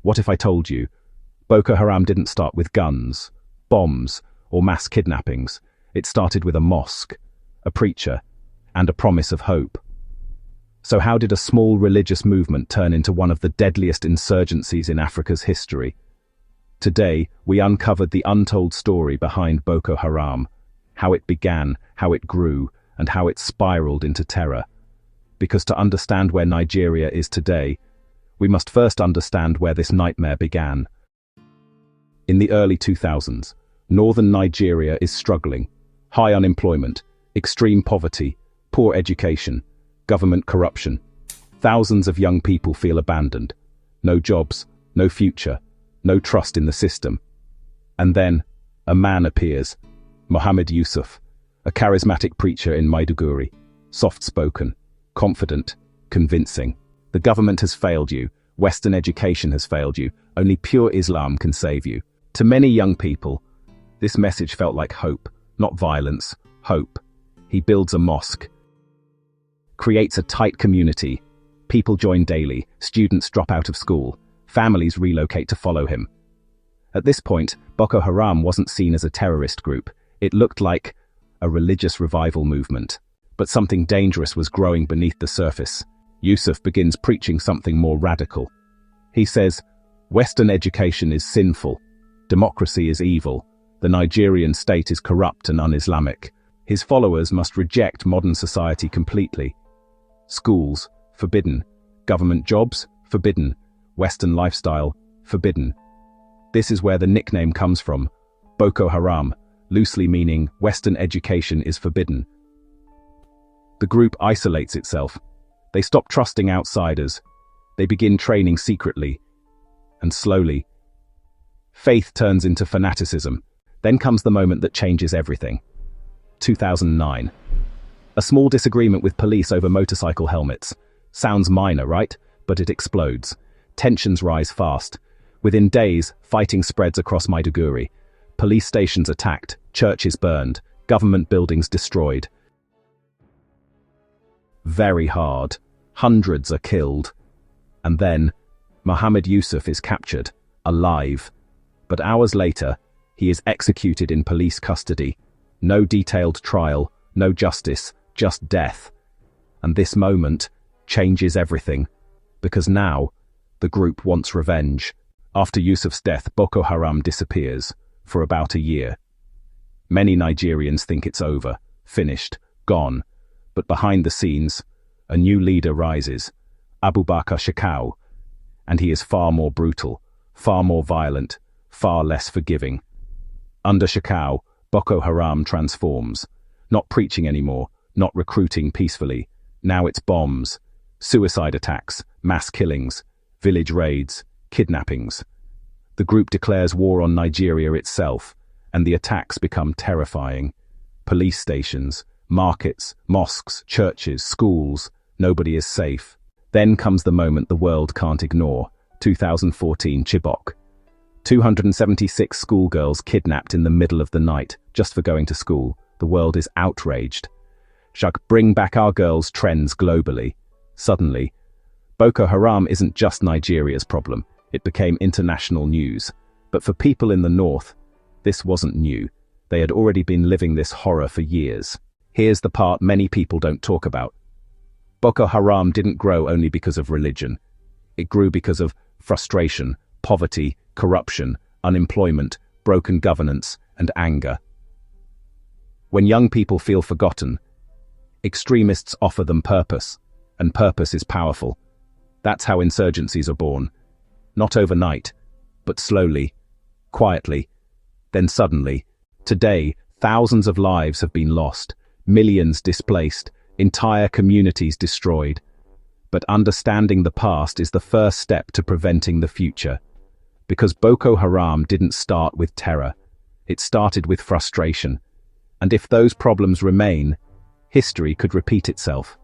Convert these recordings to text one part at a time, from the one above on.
What if I told you? Boko Haram didn't start with guns, bombs, or mass kidnappings. It started with a mosque, a preacher, and a promise of hope. So how did a small religious movement turn into one of the deadliest insurgencies in Africa's history? Today, we uncovered the untold story behind Boko Haram, how it began, how it grew, and how it spiraled into terror. Because to understand where Nigeria is today, we must first understand where this nightmare began. In the early 2000s, northern Nigeria is struggling. High unemployment, extreme poverty, poor education, government corruption. Thousands of young people feel abandoned. No jobs, no future, no trust in the system. And then, a man appears, Mohammed Yusuf, a charismatic preacher in Maiduguri, soft-spoken, confident, convincing. The government has failed you, Western education has failed you, only pure Islam can save you. To many young people, this message felt like hope, not violence, hope. He builds a mosque, creates a tight community. People join daily, students drop out of school, families relocate to follow him. At this point, Boko Haram wasn't seen as a terrorist group. It looked like a religious revival movement. But something dangerous was growing beneath the surface. Yusuf begins preaching something more radical. He says, Western education is sinful, democracy is evil, the Nigerian state is corrupt and un-Islamic. His followers must reject modern society completely. Schools, forbidden. Government jobs, forbidden. Western lifestyle, forbidden. This is where the nickname comes from, Boko Haram, loosely meaning Western education is forbidden. The group isolates itself. They stop trusting outsiders. They begin training secretly. And slowly, faith turns into fanaticism. Then comes the moment that changes everything. 2009. A small disagreement with police over motorcycle helmets. Sounds minor, right? But it explodes. Tensions rise fast. Within days, fighting spreads across Maiduguri. Police stations attacked, churches burned, government buildings destroyed. Very hard. Hundreds are killed. And then, Mohammed Yusuf is captured, alive. But hours later, he is executed in police custody. No detailed trial, no justice, just death. And this moment changes everything. Because now, the group wants revenge. After Yusuf's death, Boko Haram disappears for about a year. Many Nigerians think it's over, finished, gone. But behind the scenes, a new leader rises, Abubakar Shekau, and he is far more brutal, far more violent, far less forgiving. Under Shekau, Boko Haram transforms, not preaching anymore, not recruiting peacefully. Now it's bombs, suicide attacks, mass killings, village raids, kidnappings. The group declares war on Nigeria itself, and the attacks become terrifying. Police stations, markets, mosques, churches, schools, nobody is safe. Then comes the moment the world can't ignore. 2014 Chibok. 276 schoolgirls kidnapped in the middle of the night, just for going to school. The world is outraged. Bring back our girls trends globally. Suddenly, Boko Haram isn't just Nigeria's problem. It became international news. But for people in the north, this wasn't new. They had already been living this horror for years. Here's the part many people don't talk about. Boko Haram didn't grow only because of religion. It grew because of frustration, poverty, corruption, unemployment, broken governance, and anger. When young people feel forgotten, extremists offer them purpose, and purpose is powerful. That's how insurgencies are born. Not overnight, but slowly, quietly, then suddenly. Today, thousands of lives have been lost, millions displaced, entire communities destroyed. But understanding the past is the first step to preventing the future. Because Boko Haram didn't start with terror. It started with frustration. And if those problems remain, history could repeat itself.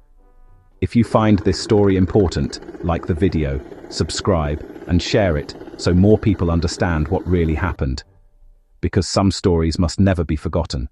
If you find this story important, like the video, subscribe, and share it so more people understand what really happened. Because some stories must never be forgotten.